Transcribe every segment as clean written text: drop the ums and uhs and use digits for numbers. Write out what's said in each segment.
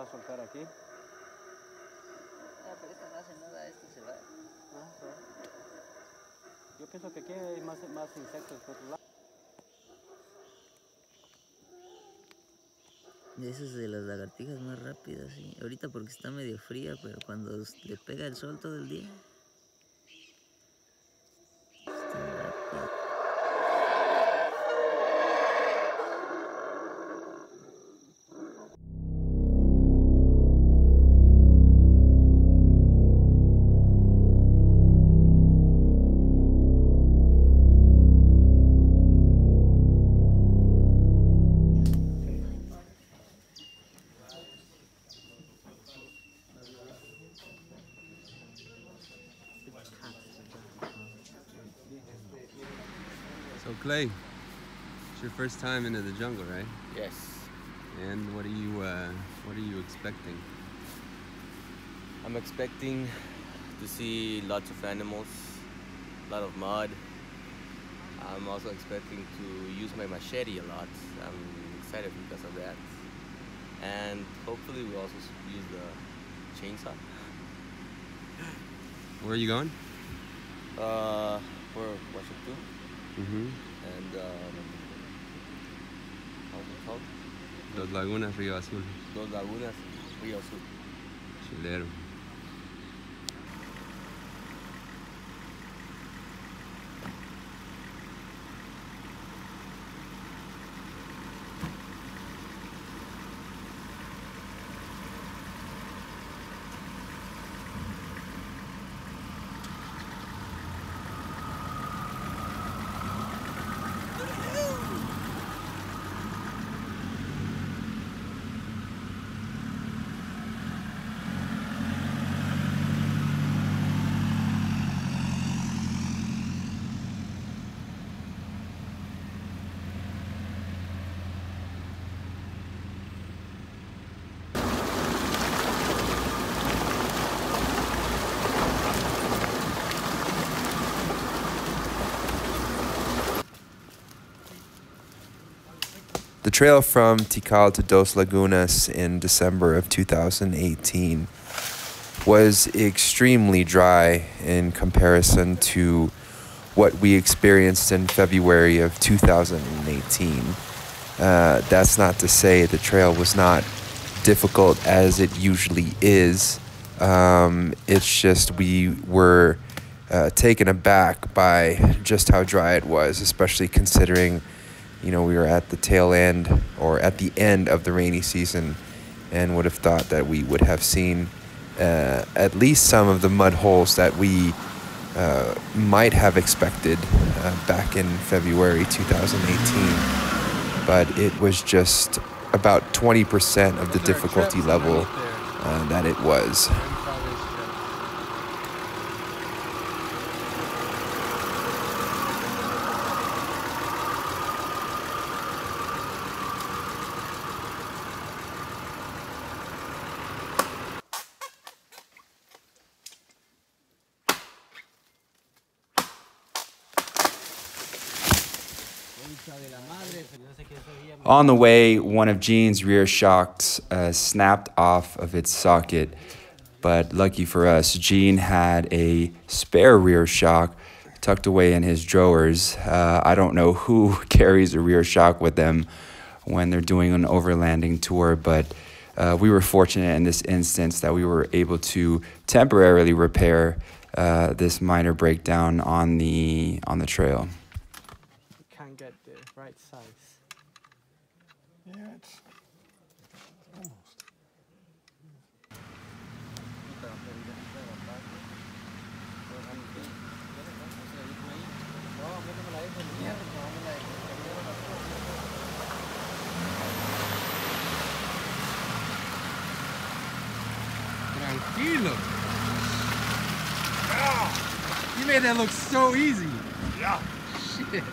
a soltar aquí. Ah, pero esta no hace nada, esto se va. Ah, sí. Yo pienso que aquí hay más insectos que otro lado. Esa es de las lagartijas más rápidas, sí. Ahorita porque está medio fría, pero cuando le pega el sol todo el día, está rápido. So Clay, it's your first time into the jungle, right? Yes. And what are you expecting? I'm expecting to see lots of animals, a lot of mud. I'm also expecting to use my machete a lot. I'm excited because of that. And hopefully we'll also use the chainsaw. Where are you going? For Washington. Mm-hmm. And how's it called? Dos Lagunas, Río Azul. Dos Lagunas, Río Azul. Chilero. The trail from Tikal to Dos Lagunas in December of 2018 was extremely dry in comparison to what we experienced in February of 2018. That's not to say the trail was not difficult as it usually is. It's just we were taken aback by just how dry it was, especially considering we were at the tail end or at the end of the rainy season and would have thought that we would have seen at least some of the mud holes that we might have expected back in February 2018. But it was just about 20% of the difficulty level that it was. On the way, one of Gene's rear shocks snapped off of its socket, but lucky for us, Gene had a spare rear shock tucked away in his drawers. I don't know who carries a rear shock with them when they're doing an overlanding tour, but we were fortunate in this instance that we were able to temporarily repair this minor breakdown on the trail. Can't get the right size. Yeah, it's almost. Tranquilo. You made that look so easy. Yeah. Shit.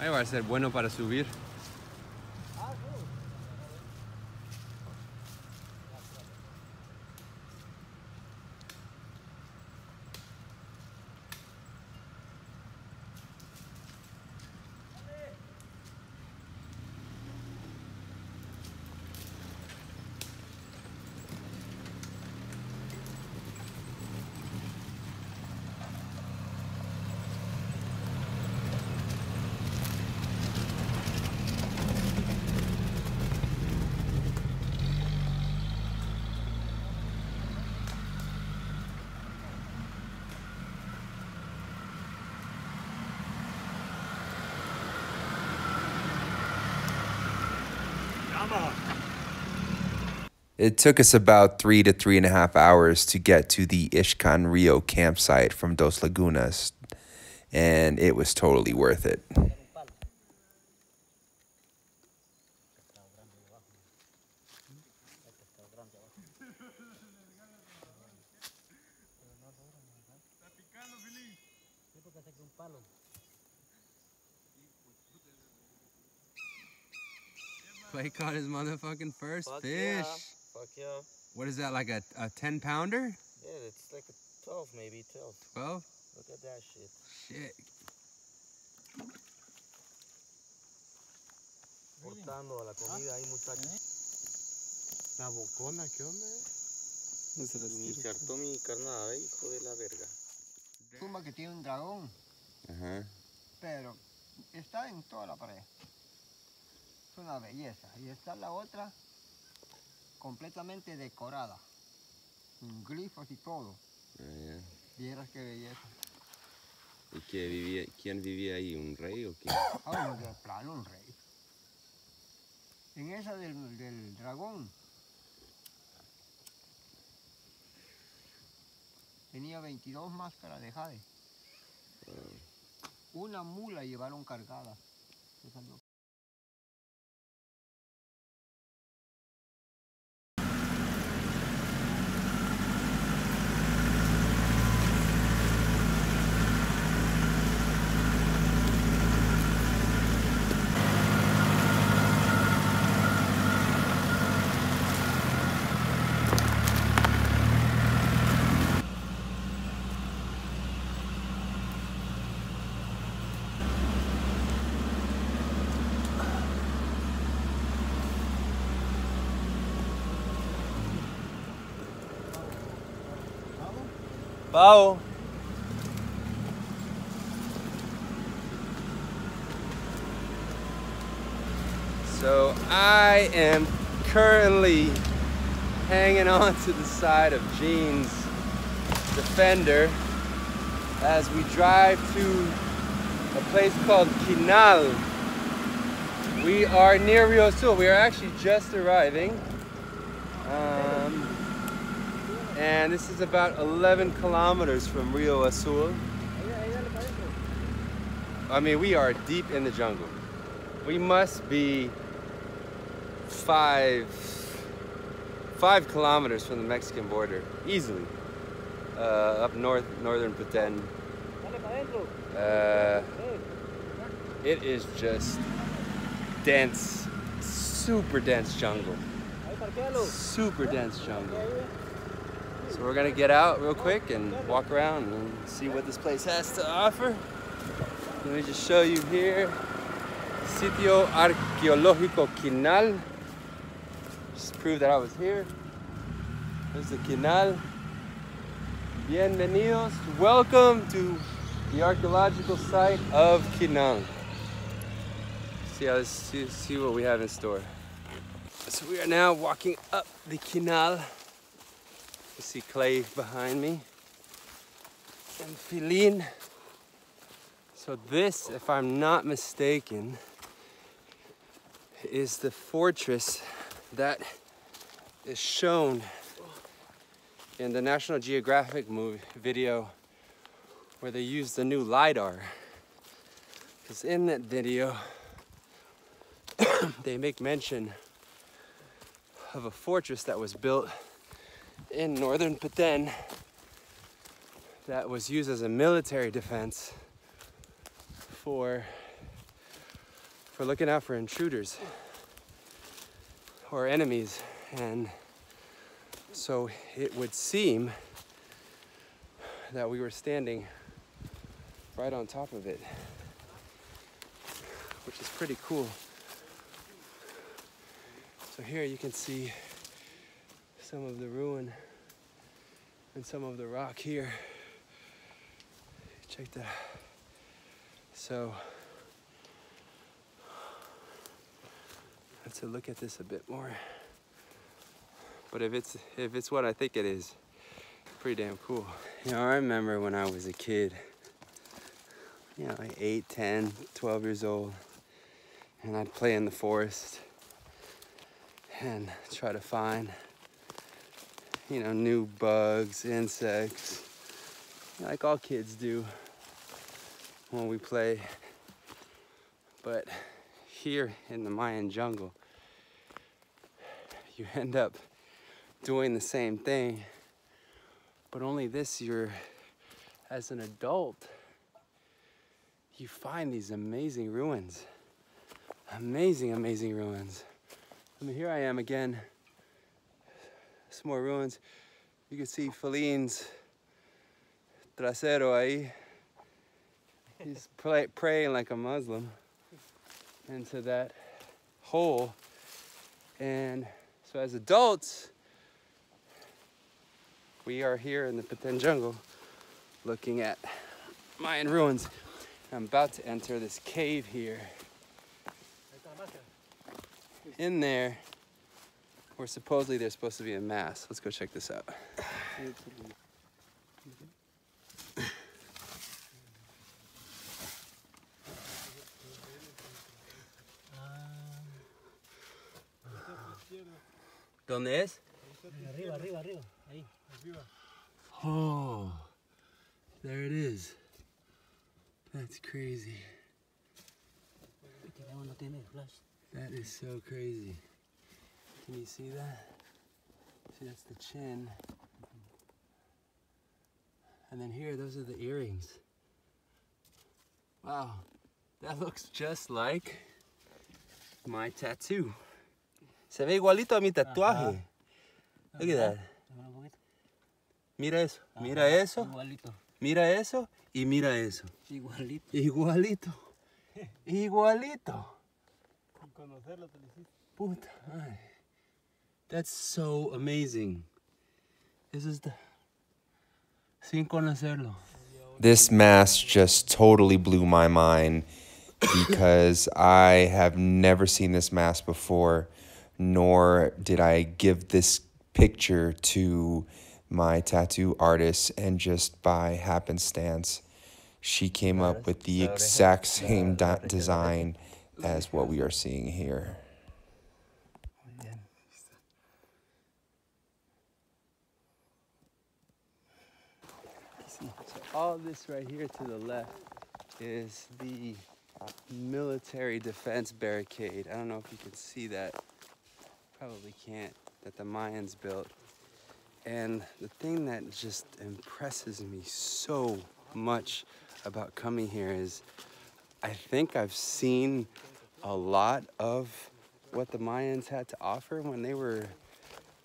Ahí va a ser bueno para subir. It took us about 3 to 3.5 hours to get to the Ixcan Rio campsite from Dos Lagunas, and it was totally worth it. Clay caught his motherfucking first Fuck fish. Yeah. Fuck yeah. What is that, like a 10 pounder? Yeah, it's like a 12, maybe 12. 12? Look at that shit. Shit. Cortando a la comida ahí, muchachos. La bocona, ¿qué onda? Me insertó mi carnada, hijo de la verga. Tumba que tiene un dragón, pero está en toda la pared. Es una belleza. Y está la otra completamente decorada, con glifos y todo. Vieras qué belleza. ¿Y quién vivía ahí? ¿Un rey o qué? Ah, de plano un rey. En esa del dragón tenía 22 máscaras de jade. Una mula llevaron cargada. Pau. So I am currently hanging on to the side of Jean's Defender as we drive to a place called Kinal. We are near Rio Azul. We are actually just arriving. And this is about 11 kilometers from Rio Azul. I mean, we are deep in the jungle. We must be 5 kilometers from the Mexican border, easily. Up northern Petén. It is just dense, super dense jungle. Super dense jungle. So we're gonna get out real quick and walk around and see what this place has to offer. Let me just show you here. Sitio Archaeological Canal. Just prove that I was here. There's the canal. Bienvenidos. Welcome to the archaeological site of Kinal. See what we have in store. So we are now walking up the canal. You see Clay behind me and Feline. So this, if I'm not mistaken, is the fortress that is shown in the National Geographic video where they used the new LiDAR. Because in that video, they make mention of a fortress that was built in northern Petén that was used as a military defense for for looking out for intruders or enemies. And so it would seem that we were standing right on top of it, which is pretty cool. So here you can see some of the ruin and some of the rock here. Check that out. So let's look at this a bit more. But if it's what I think it is, pretty damn cool. You know, I remember when I was a kid, you know, like 8, 10, 12 years old, and I'd play in the forest and try to find, you know, new bugs, insects, like all kids do when we play. But here in the Mayan jungle, you end up doing the same thing, but only this year, as an adult, you find these amazing ruins. Amazing, amazing ruins. I mean, here I am again. Some more ruins. You can see Feline's trasero ahí. He's praying like a Muslim into that hole. And so as adults, we are here in the Petén jungle looking at Mayan ruins. I'm about to enter this cave here. In there, where supposedly there's supposed to be a mass. Let's go check this out. ¿Dónde es? Arriba, arriba, arriba. Ahí. Oh, there it is. That's crazy. That is so crazy. Can you see that? See, that's the chin. And then here, those are the earrings. Wow, that looks just like my tattoo. Se ve igualito a mi tatuaje. Look at that. Mira eso, mira eso, mira eso y mira eso. Igualito. Igualito. Igualito. Puta madre. That's so amazing. This is the... Sin conocerlo. This mass just totally blew my mind because I have never seen this mass before, nor did I give this picture to my tattoo artist, and just by happenstance, she came up with the exact same design as what we are seeing here. So all this right here to the left is the military defense barricade. I don't know if you can see that. Probably can't. That the Mayans built. And the thing that just impresses me so much about coming here is I think I've seen a lot of what the Mayans had to offer when they were,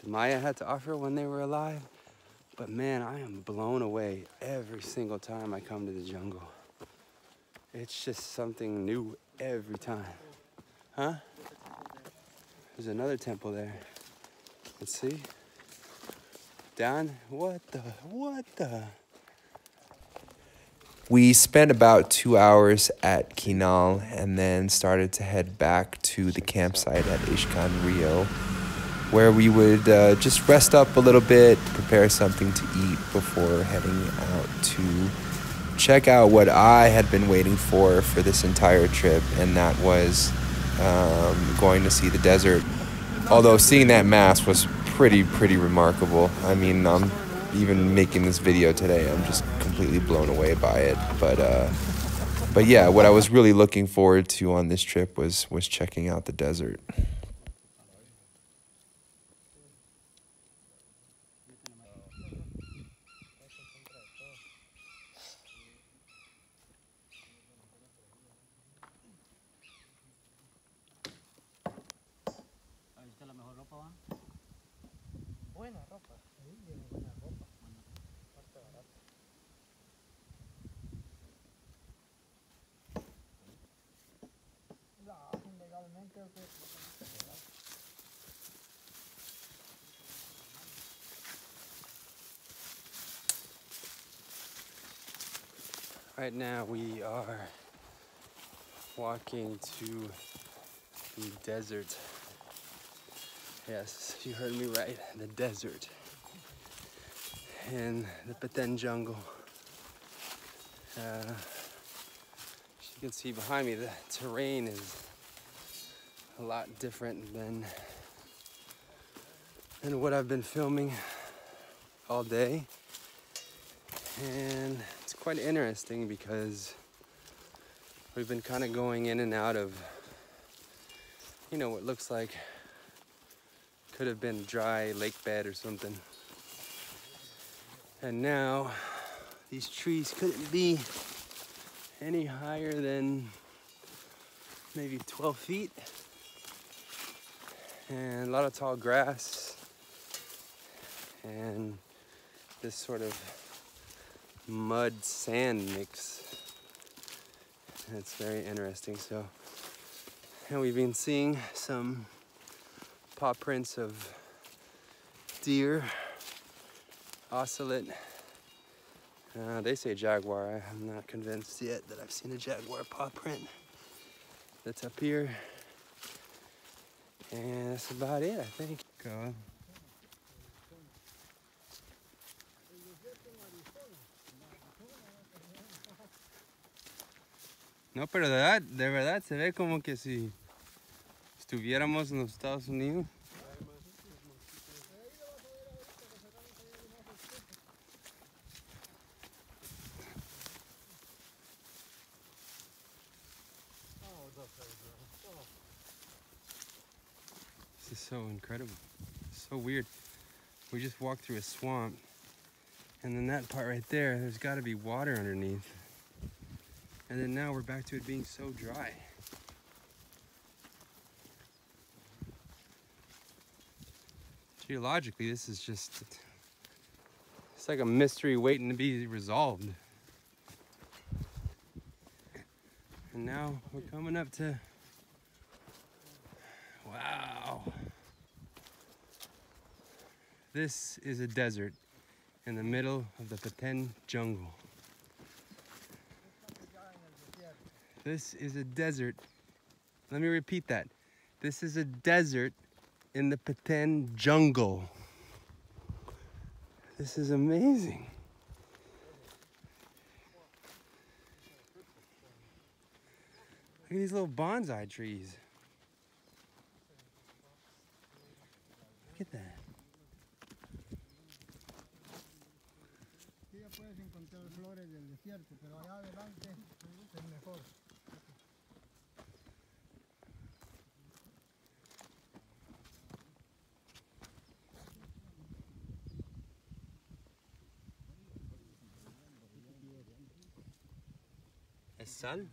the Maya had to offer when they were alive. But man, I am blown away every single time I come to the jungle. It's just something new every time. Huh? There's another temple there. Let's see. Down, what the? We spent about 2 hours at Kinal and then started to head back to the campsite at Ishkan Rio, where we would just rest up a little bit, prepare something to eat before heading out to check out what I had been waiting for this entire trip, and that was going to see the desert. Although seeing that mass was pretty remarkable. I mean, I'm even making this video today, I'm just completely blown away by it. But yeah, what I was really looking forward to on this trip was checking out the desert. Right now we are walking to the desert. Yes, you heard me right, the desert. In the Petén jungle. As you can see behind me, the terrain is a lot different than what I've been filming all day. And it's quite interesting because we've been kind of going in and out of, you know, what looks like could have been dry lake bed or something. And now these trees couldn't be any higher than maybe 12 feet. And a lot of tall grass and this sort of mud sand mix. And it's very interesting. So, and we've been seeing some paw prints of deer, ocelot. They say jaguar. I'm not convinced yet that I've seen a jaguar paw print. That's up here. And that's about it, I think. Go. No, pero de verdad se ve como que si estuviéramos en los Estados Unidos. This is so incredible. It's so weird. We just walked through a swamp, and then that part right there's got to be water underneath. And then now we're back to it being so dry. Geologically, this is just, it's like a mystery waiting to be resolved. And now we're coming up to, wow. This is a desert in the middle of the Petén jungle. This is a desert. Let me repeat that. This is a desert in the Petén jungle. This is amazing. Look at these little bonsai trees. Look at that. Puedes encontrar flores del desierto, pero allá adelante es mejor. ¿Es sal?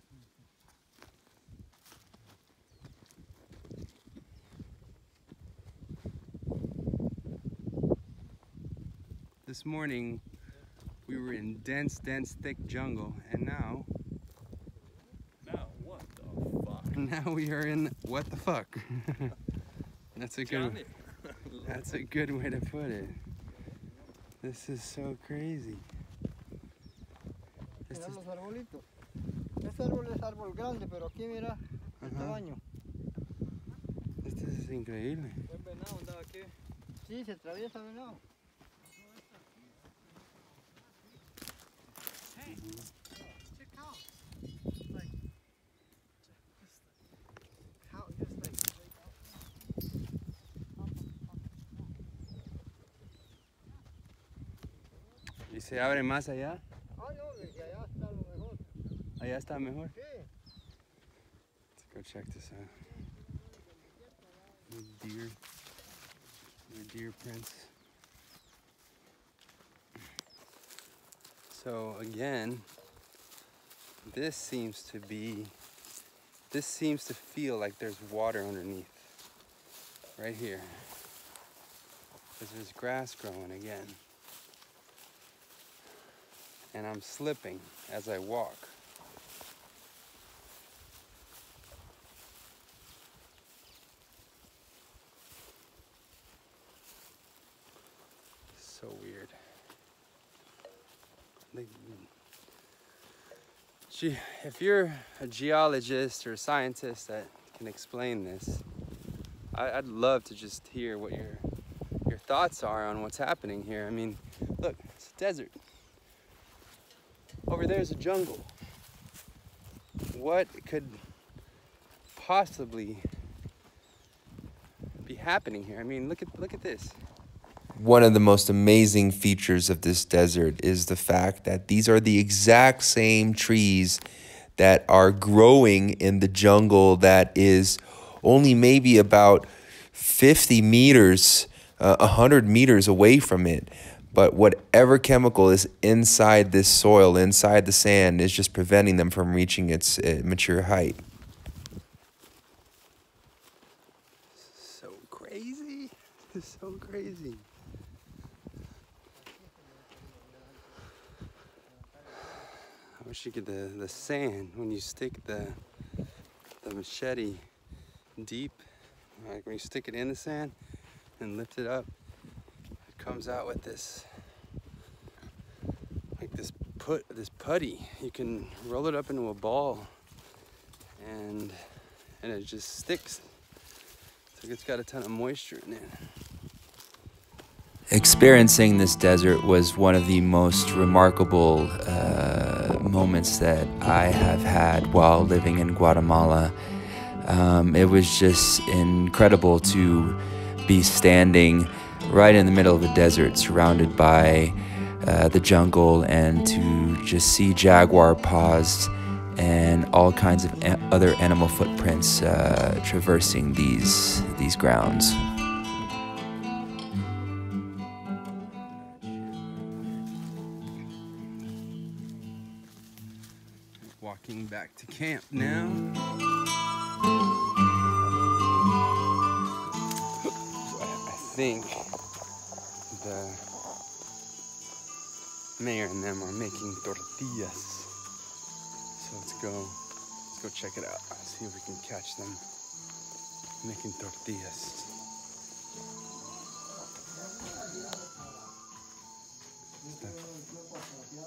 This morning we were in dense, thick jungle, and now what the fuck? Now we are in what the fuck. That's a good way to put it. This is so crazy. Mira los arbolitos. Este árbol es árbol grande, pero aquí mira el tamaño. Este es increíble. ¿Un venado andaba aquí? Sí, se atraviesa venado. Hey, check out. Like, just how, just like. ¿Y se abre más allá? Ah, no, desde allá está lo mejor. Allá está mejor. Sí. Let's go check this out. Deer. Deer prints. So again, this seems to feel like there's water underneath. Right here. Because there's grass growing again. And I'm slipping as I walk. So weird. If you're a geologist or a scientist that can explain this, I'd love to just hear what your thoughts are on what's happening here. I mean, look, it's a desert. Over there's a jungle. What could possibly be happening here? I mean, look at this. One of the most amazing features of this desert is the fact that these are the exact same trees that are growing in the jungle that is only maybe about 50 meters, 100 meters away from it. But whatever chemical is inside this soil, inside the sand, is just preventing them from reaching its mature height. So crazy. It's so crazy. I wish you could, the sand, when you stick the machete deep, like when you stick it in the sand and lift it up, it comes out with this, like this putty. You can roll it up into a ball and it just sticks. It's like it's got a ton of moisture in it. Experiencing this desert was one of the most remarkable moments that I have had while living in Guatemala. It was just incredible to be standing right in the middle of the desert, surrounded by the jungle, and to just see jaguar paws and all kinds of other animal footprints traversing these grounds. Walking back to camp now. I think the mayor and them are making tortillas. So let's go check it out. See if we can catch them making tortillas.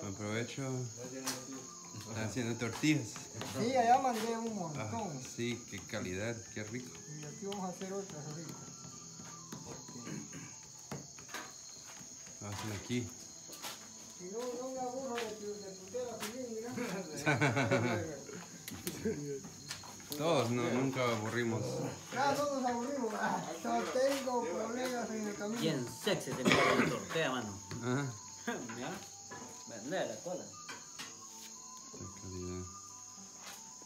Buen provecho. Están haciendo tortillas. Sí, allá mandé un montón. Sí, qué calidad, qué rico. Y aquí vamos a hacer otras ahorita. Lo hacen aquí. Y no me aburro de tutela civil, mira. Todos, nunca aburrimos. No nos aburrimos. Yo tengo problemas en el camino. Bien sexy te mira la tortilla, mano. Ajá. Mira, vender la cola. Qué calidad.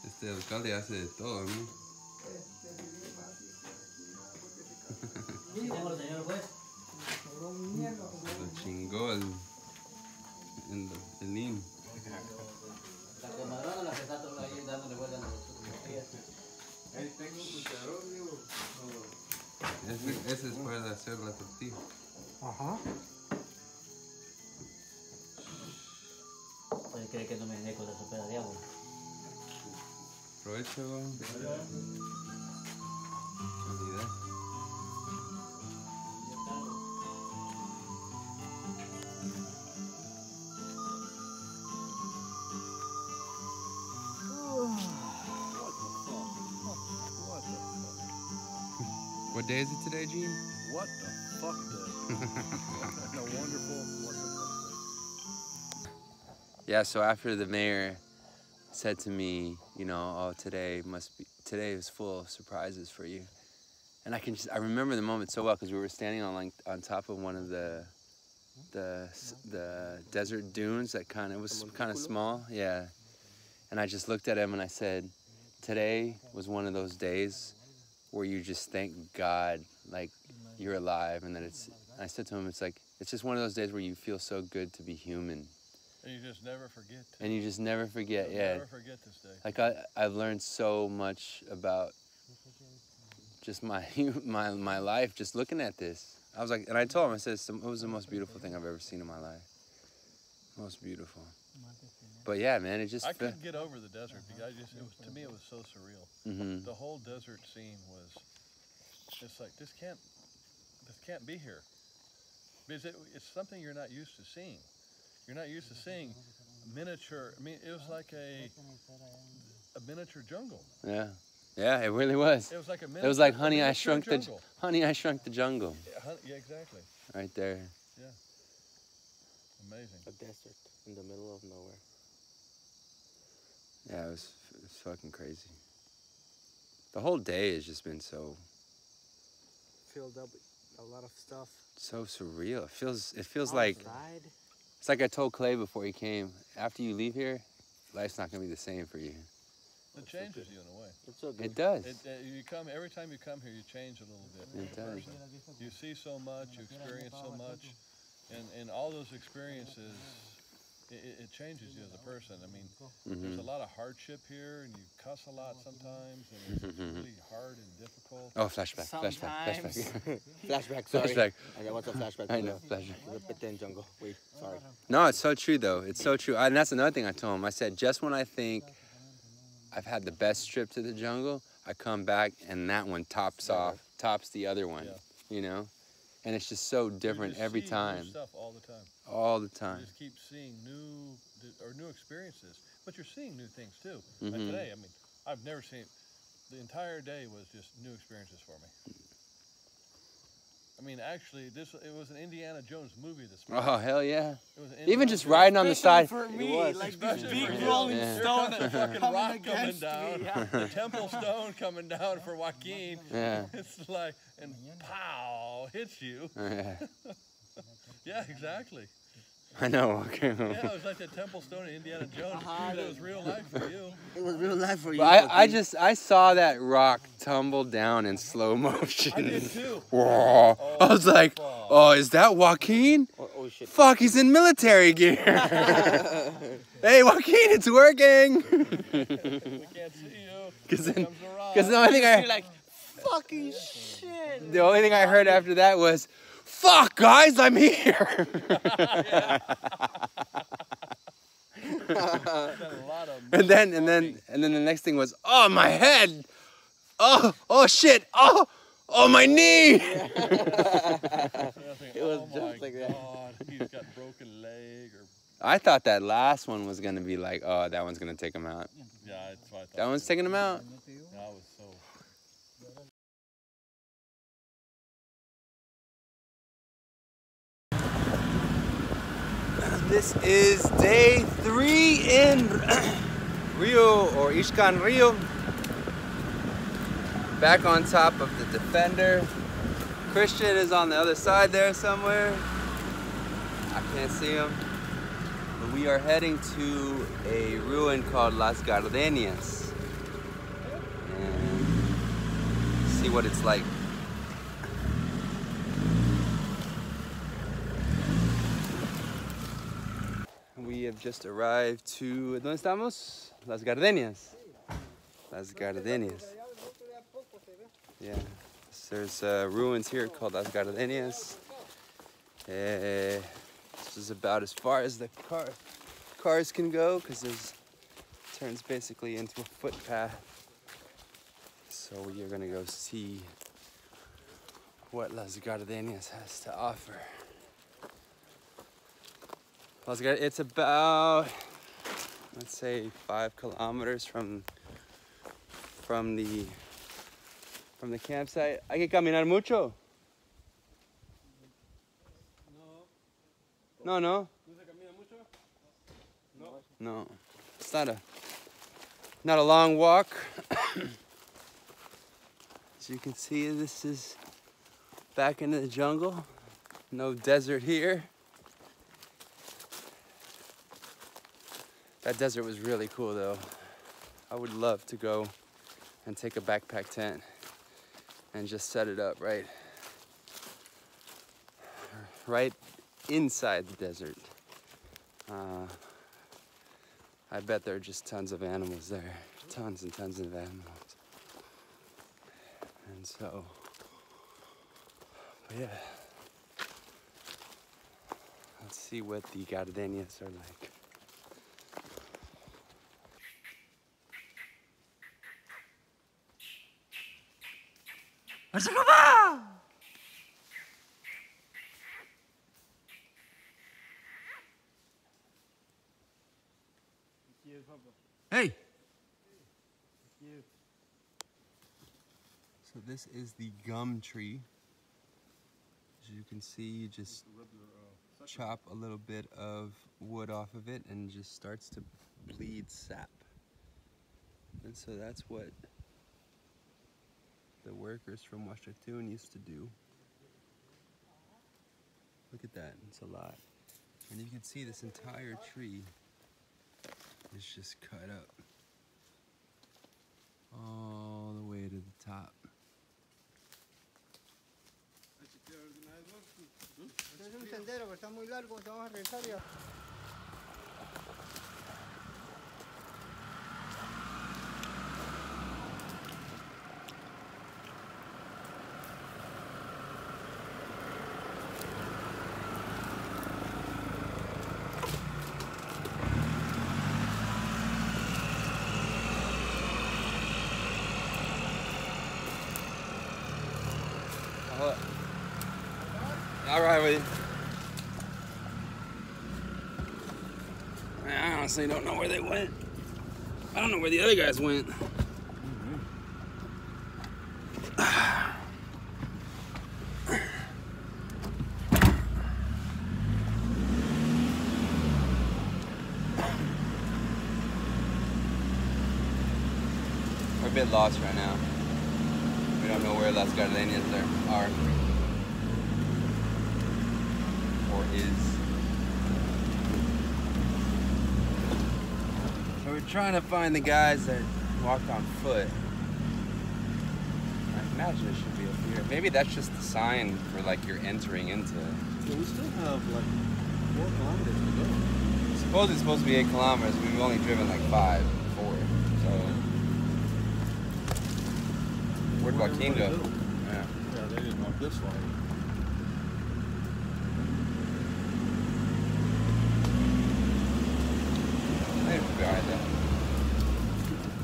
Este alcalde hace de todo, ¿no? Tengo el señor juez. Lo chingó el lean. La comadrona la que está todo ahí dándole vueltas a los tortillas. Ahí tengo un cucharón, digo. Ese es para hacer la tortilla. Ajá. ¿Puede creer que no me dejo de sopera de agua? Provecho. Calidad. What day is it today, Gene? What the fuck day? No, wonderful, what the fuck day. Yeah, so after the mayor said to me, you know, oh, today is full of surprises for you. And I remember the moment so well because we were standing on top of one of the desert dunes that was kind of small, yeah. And I just looked at him and I said, today was one of those days where you just thank God, like you're alive, and that I said to him, it's just one of those days where you feel so good to be human. And you just never forget. And you just never forget, yeah. Never forget this day. Like I've learned so much about just my life just looking at this. I was like, and I told him, I said, it was the most beautiful thing I've ever seen in my life. Most beautiful. But yeah, man, it just. I couldn't get over the desert because to me it was so surreal. Mm-hmm. The whole desert scene was just like this can't be here because it's something you're not used to seeing. You're not used to seeing miniature. I mean, it was like a miniature jungle. Yeah. Yeah, it really was. It was like a miniature. It was like Honey, I Shrunk the jungle. Honey, I Shrunk the Jungle. Yeah, exactly. Right there. Yeah. Amazing. A desert in the middle of nowhere. Yeah, it was fucking crazy. The whole day has just been so Filled up with a lot of stuff. so surreal. It feels like Outside. it's like I told Clay before he came. After you leave here, life's not gonna be the same for you. It changes you in a way. It's so good. It does. You come every time you come here, you change a little bit. It does. You see so much, you experience so much, and all those experiences, it changes you as a person. I mean, there's a lot of hardship here, and you cuss a lot sometimes, and it's really hard and difficult. Oh, flashback. Flashback, sorry. Flashback. I got what's a flashback. I know, flashback. The Petén jungle. Wait, sorry. No, it's so true though. It's so true. And that's another thing I told him. I said, just when I think I've had the best trip to the jungle, I come back and that one tops the other one. Yeah. You know? And it's just so different every time. New stuff all the time. All the time. You just keep seeing new experiences, but you're seeing new things too. Like today, I mean, I've never seen. The entire day was just new experiences for me. I mean, actually, it was an Indiana Jones movie this morning. Oh, hell yeah. It was an Even Indiana just Jones riding on the side. For me, like these big rolling stones the fucking rock coming against down, me, yeah. the temple stone coming down for Joaquin. Yeah. It's like, and pow, hits you. Yeah. Yeah, exactly. I know. Okay. Yeah, it was like the temple stone in Indiana Jones. It was real life for you. It was real life for you. But I saw that rock tumble down in slow motion. I did too. Whoa. I was like, oh, is that Joaquin? Oh shit. Fuck, he's in military gear. Hey, Joaquin, it's working. We can't see you. Because Here comes the rock. the only thing You're like, fucking shit. the only thing I heard after that was, fuck, guys, I'm here. And then the next thing was, oh, my head. Oh shit. Oh, my knee. It was just like that. God, he's got broken leg or. I thought that last one was gonna be like, oh, that one's gonna take him out. Yeah, that's what I thought. That one's taking him out. That was so. This is day 3 in Rio or Ixcan Rio. Back on top of the Defender. Christian is on the other side there somewhere. I can't see him. But we are heading to a ruin called Las Gardenias. And see what it's like. We have just arrived to, ¿dónde estamos? Las Gardenias. Las Gardenias. Yeah, so there's ruins here called Las Gardenias. This is about as far as the cars can go because it turns basically into a footpath. So we are gonna go see what Las Gardenias has to offer. It's about, let's say, 5 kilometers from the campsite. Hay que caminar mucho. No. No. It's not a long walk. As you can see, this is back into the jungle. No desert here. That desert was really cool though. I would love to go and take a backpack tent and just set it up right inside the desert. I bet there are just tons of animals there. Tons and tons of animals. And so, but yeah. Let's see what the Gardenias are like. Hey! So this is the gum tree. As you can see, you just chop a little bit of wood off of it and it just starts to bleed sap. And so that's what the workers from Washington used to do. Look at that, it's a lot. And you can see this entire tree is just cut up all the way to the top. Es un sendero que está muy largo, te vamos a regresar ya. All right with you. I honestly don't know where they went. I don't know where the other guys went. We're a bit lost right now. We don't know where Las Gardenias are. Or is. So we're trying to find the guys that walked on foot. I imagine it should be up here. Maybe that's just the sign for like you're entering into. Yeah, we still have like 4 kilometers to go. Suppose it's supposed to be 8 kilometers. We've only driven like 4. So where'd Joaquin go? Yeah, they didn't walk this long. Maybe we'll be alright then.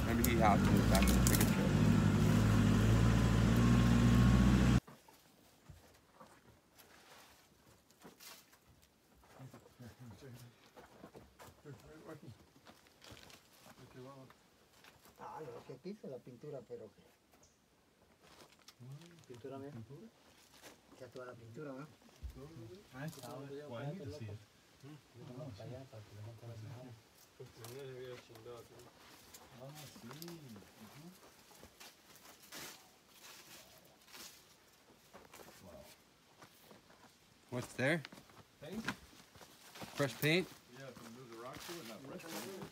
Maybe he hopped in the back of the pickup truck. Ah, lo que pisa la pintura, pero que. Pintura mía. Ya toda la pintura, ¿no? I need to see it. Vamos para allá para que le monten las manos. What's there? Paint? Fresh paint? Yeah, if you move the rock to it, not fresh paint.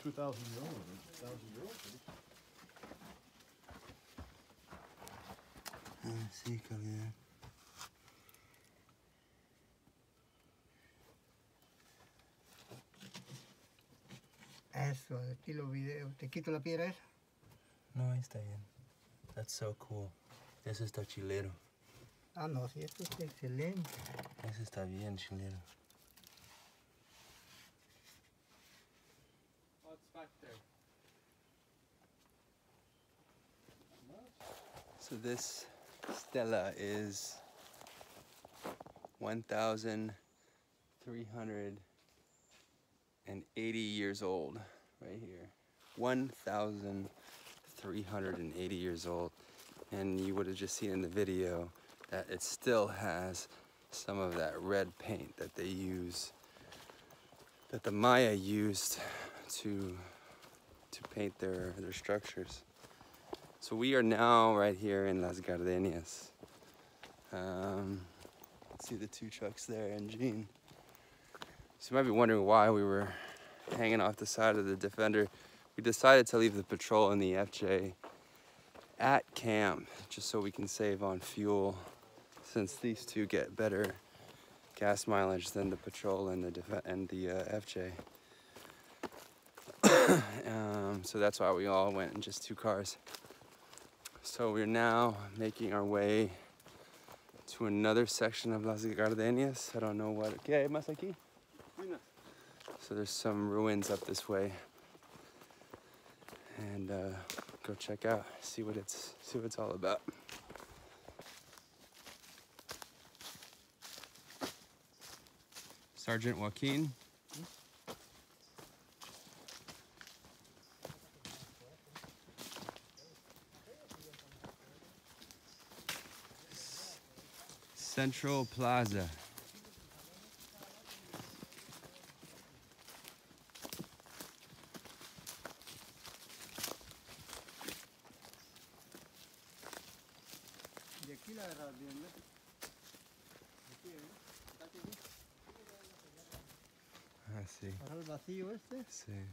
2,000 euros. 1,000 euros. Sí, calidad. Eso, estilo video. ¿Te quito la piedra esa? No, ahí está bien. That's so cool. Ese está chilero. Ah, no, sí, esto es excelente. Ese está bien chilero. What's back there? So this stela is 1,380 years old, right here. 1,380 years old. And you would have just seen in the video that it still has some of that red paint that they use, that the Maya used to paint their structures. So we are now right here in Las Gardenias. See the 2 trucks there and Jean. So you might be wondering why we were hanging off the side of the Defender. We decided to leave the Patrol and the FJ at camp just so we can save on fuel, since these two get better gas mileage than the Patrol and the FJ. So that's why we all went in just 2 cars. So we're now making our way to another section of Las Gardenias. I don't know what. ¿Qué hay más aquí? So there's some ruins up this way, and go check out, see what it's all about. Sergeant Joaquin. Central Plaza. De aquí la agarras bien, ¿ves? Aquí, ¿ves? Aquí, ¿ves? Ah, sí. Baja el vacío este. Sí.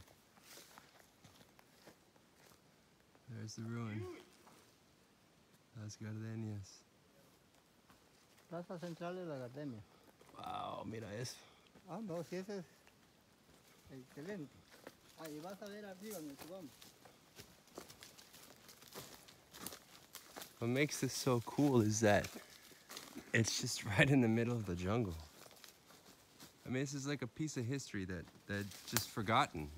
There's the ruin. Las Gardenias. Plaza Central de la Gardenia. Wow, mira eso. Ah, no, si ese es excelente. Ahí vas a ver arriba donde subamos. What makes this so cool is that it's just right in the middle of the jungle. I mean, this is like a piece of history that's just forgotten.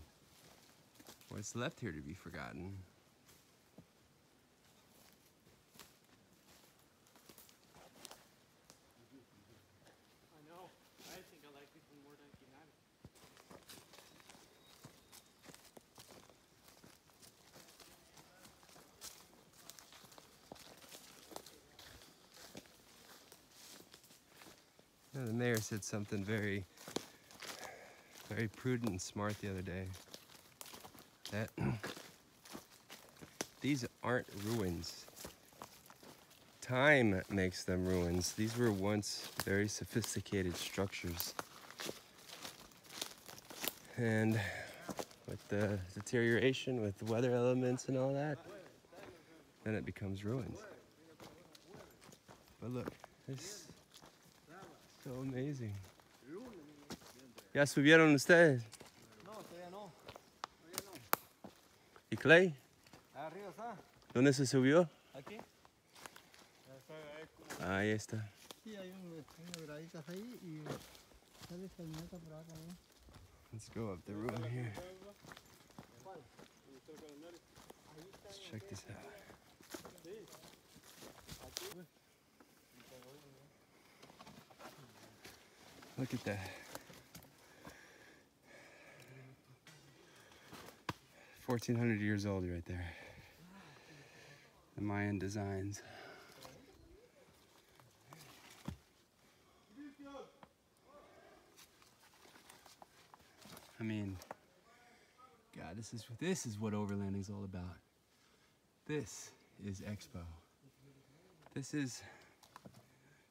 Or it's left here to be forgotten. I know. I think I like this one more than Kinal. Yeah, the mayor said something very prudent and smart the other day. That these aren't ruins. Time makes them ruins. These were once very sophisticated structures. And with the deterioration, with the weather elements and all that, then it becomes ruins. But look, this is so amazing. ¿Ya subieron ustedes? No, todavía no. Todavía no. ¿Y Clay? Arriba está. ¿Dónde se subió? Aquí. Ahí está. Sí, hay unas graditas ahí y sale caminata por acá también. Let's go up the room here. Let's check this out. Look at that. 1,400 years old right there. The Mayan designs. I mean, God, this is what overlanding is all about. This is expo. This is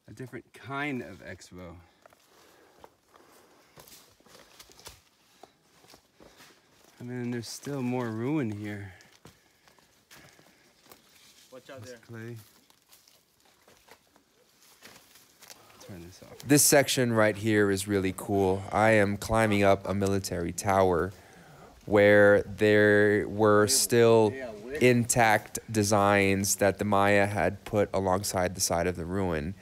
a different kind of expo. I mean, there's still more ruin here. Watch out there. Clay. Turn this off. This section right here is really cool. I am climbing up a military tower where there were still intact designs that the Maya had put alongside the side of the ruin.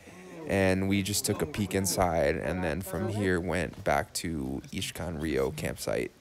And we just took a peek inside, and then from here went back to Ixcan Rio campsite.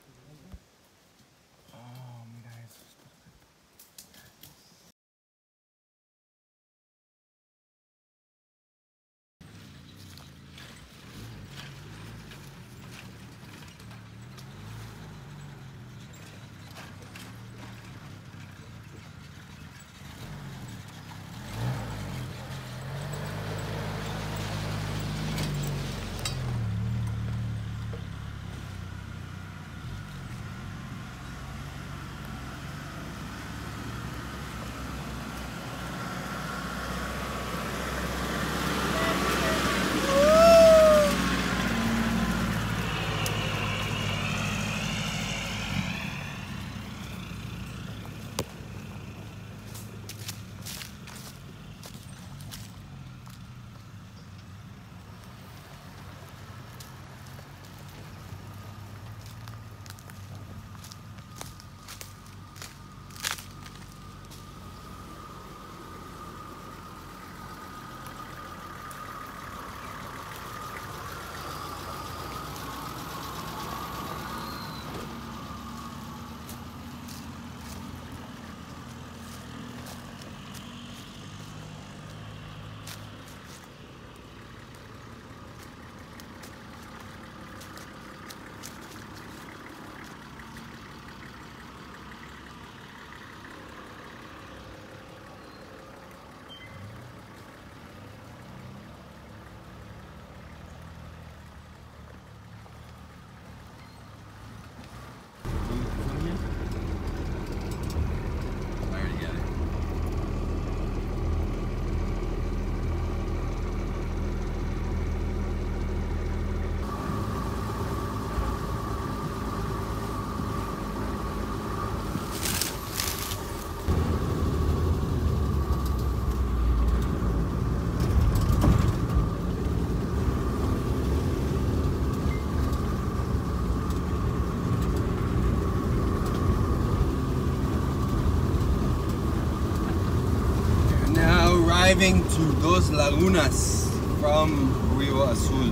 arriving to Dos Lagunas from Rio Azul.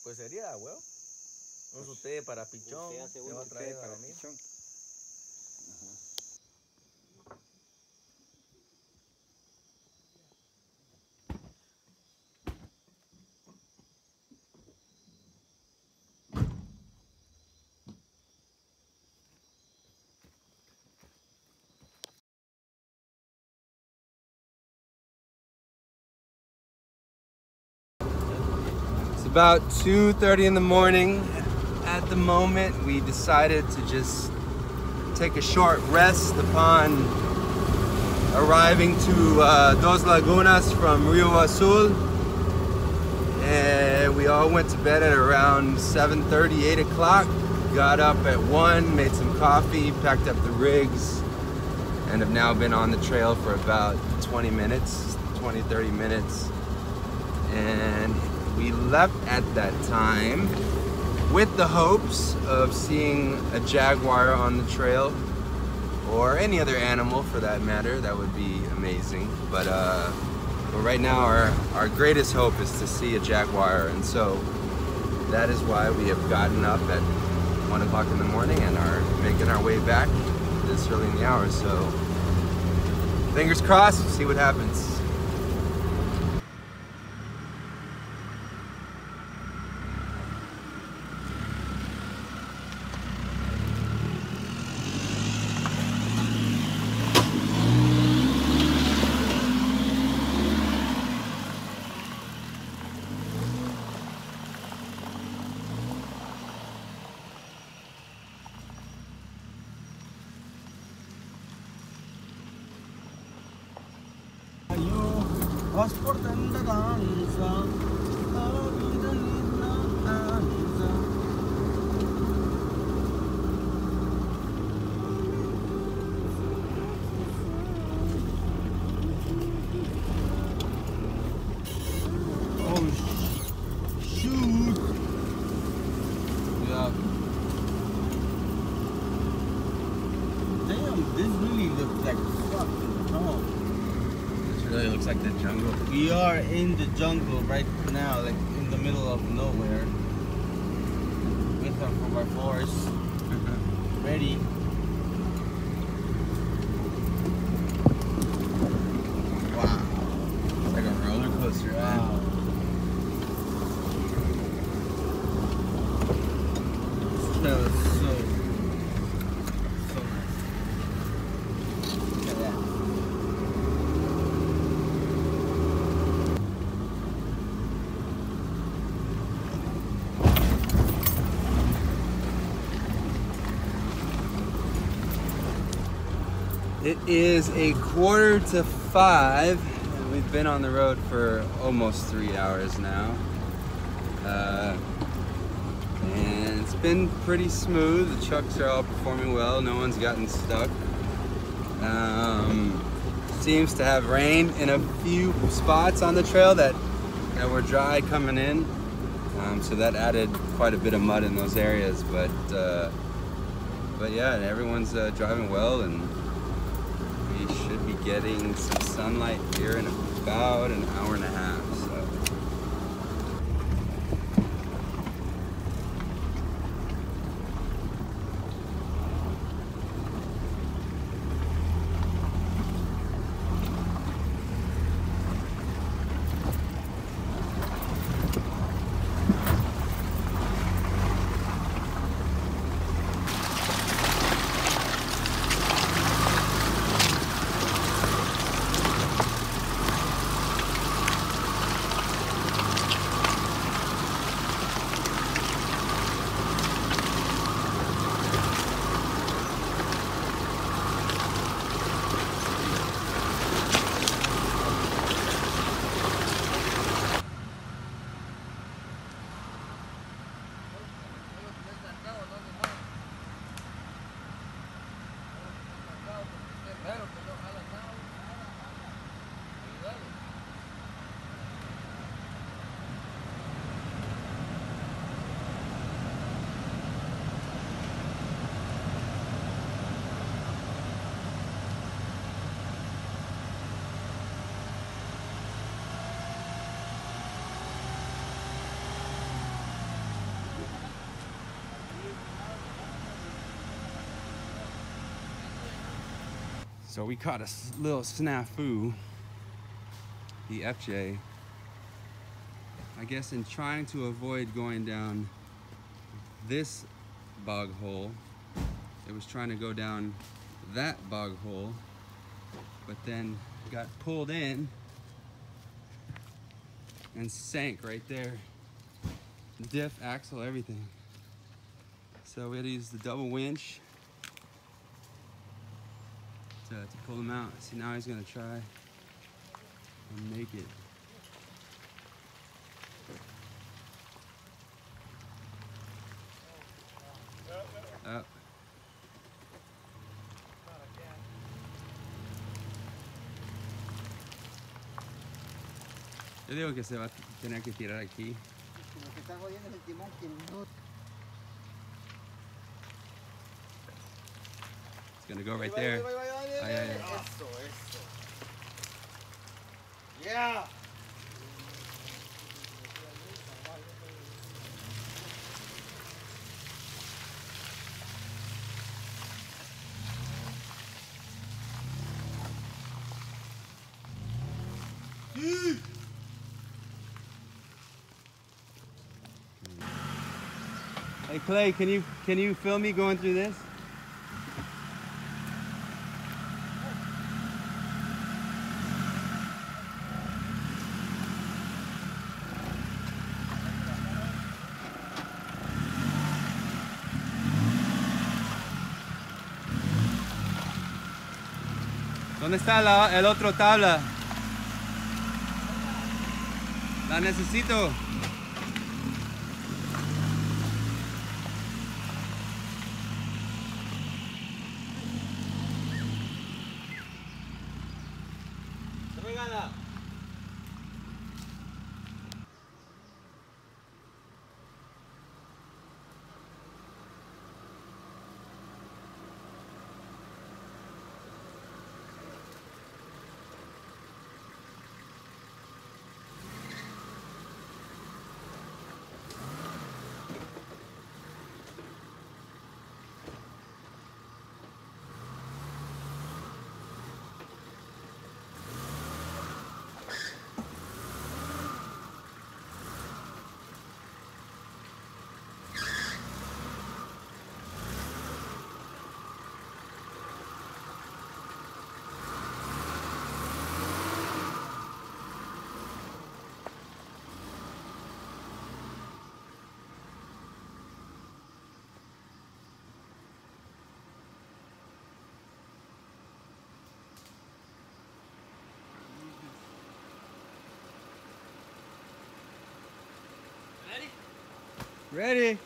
Pues sería, güey. Un usted para pichón. Usted hace ¿Qué va a uno traer para para mí? pichón. It's about 2:30 in the morning. At the moment, we decided to just take a short rest upon arriving to Dos Lagunas from Rio Azul. And we all went to bed at around 7:30, 8 o'clock. Got up at 1, made some coffee, packed up the rigs, and have now been on the trail for about 20 minutes, 20, 30 minutes. And we left at that time with the hopes of seeing a jaguar on the trail, or any other animal for that matter. That would be amazing. But right now our greatest hope is to see a jaguar, and so that is why we have gotten up at 1 o'clock in the morning and are making our way back this early in the hour. So fingers crossed, see what happens. Looks like the jungle. We are in the jungle right now, like in the middle of nowhere. With our 4x4s. Ready. Wow. It's like a roller coaster. Wow. This trail is so nice. Look at that. It is 4:45. We've been on the road for almost 3 hours now. And it's been pretty smooth. The trucks are all performing well. No one's gotten stuck. Seems to have rained in a few spots on the trail that were dry coming in. So that added quite a bit of mud in those areas. But yeah, everyone's driving well, and we should be getting some sunlight here in about an hour and a half. So. So we caught a little snafu. The FJ, I guess in trying to avoid going down this bog hole, it was trying to go down that bog hole, but then got pulled in and sank right there. Diff, axle, everything. So we had to use the double winch to pull him out. See, now he's gonna try and make it. Up. Yo digo que se va a tener que tirar aquí. Lo que está jodiendo es el timón que no. It's gonna go right there. Eso, eso. Yeah. Hey Clay, can you film me going through this? ¿Dónde está el otro tabla? La necesito. Ready?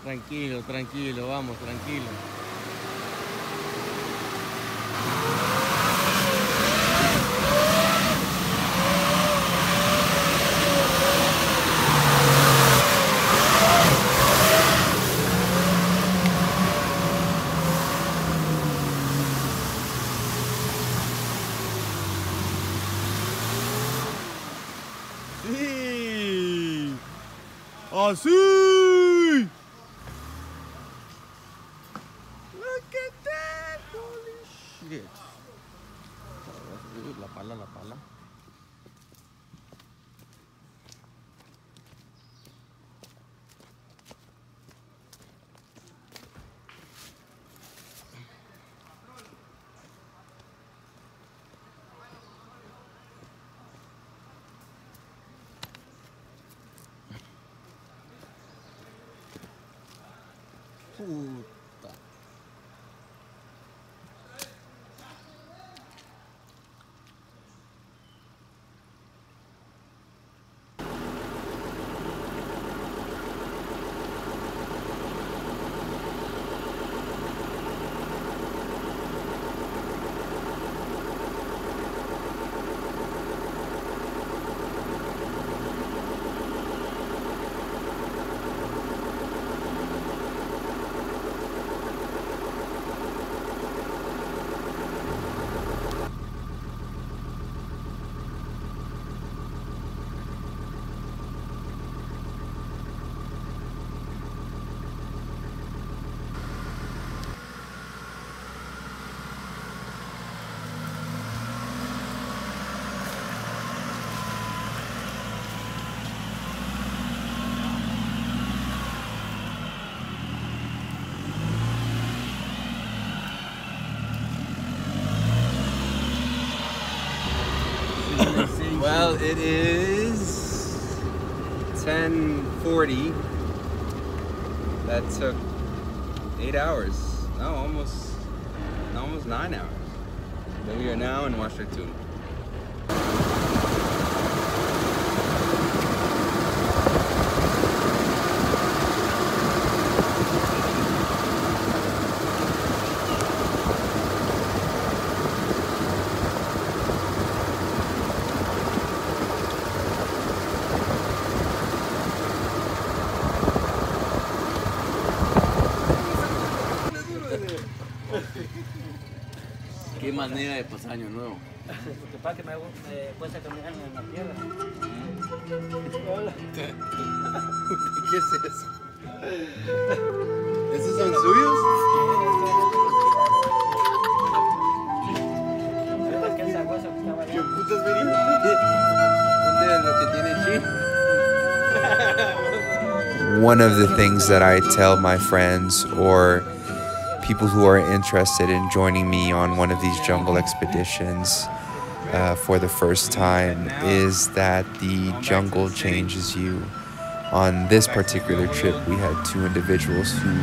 Tranquilo, tranquilo, vamos, tranquilo. Sí. Así. Look at that. Holy shit. La pala, la pala. Puta. Well, it is 10:40. That took 8 hours. No, almost 9 hours. Then we are now in Washington. Qué manera de pasar año nuevo. Porque para que me cuesta caminar en la tierra. ¿Qué es eso? ¿Esos son suyos? ¿Qué putas venimos? ¿Dónde lo que tiene G? One of the things that I tell my friends or people who are interested in joining me on one of these jungle expeditions for the first time is that the jungle changes you. On this particular trip, we had 2 individuals who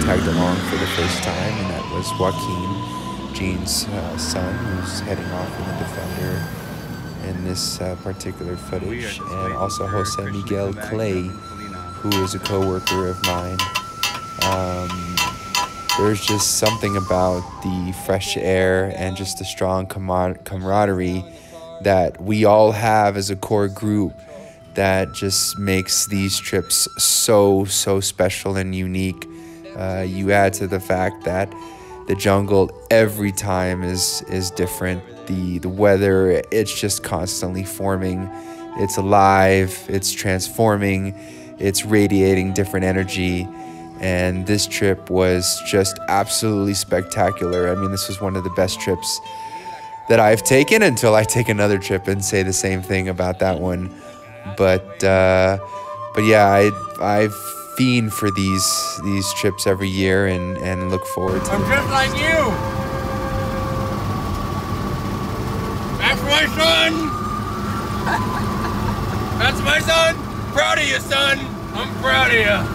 tagged along for the first time, and that was Joaquin, Jean's son, who's heading off in the Defender in this particular footage, and also Jose Miguel Clay, who is a co-worker of mine. There's just something about the fresh air and just the strong camaraderie that we all have as a core group that just makes these trips so special and unique. You add to the fact that the jungle every time is different. The weather, it's just constantly forming. It's alive, it's transforming, it's radiating different energy. And this trip was just absolutely spectacular. I mean, this was one of the best trips that I've taken until I take another trip and say the same thing about that one. But yeah, I fiend for these trips every year and look forward to them. I'm just like you! That's my son! That's my son! Proud of you, son! I'm proud of you!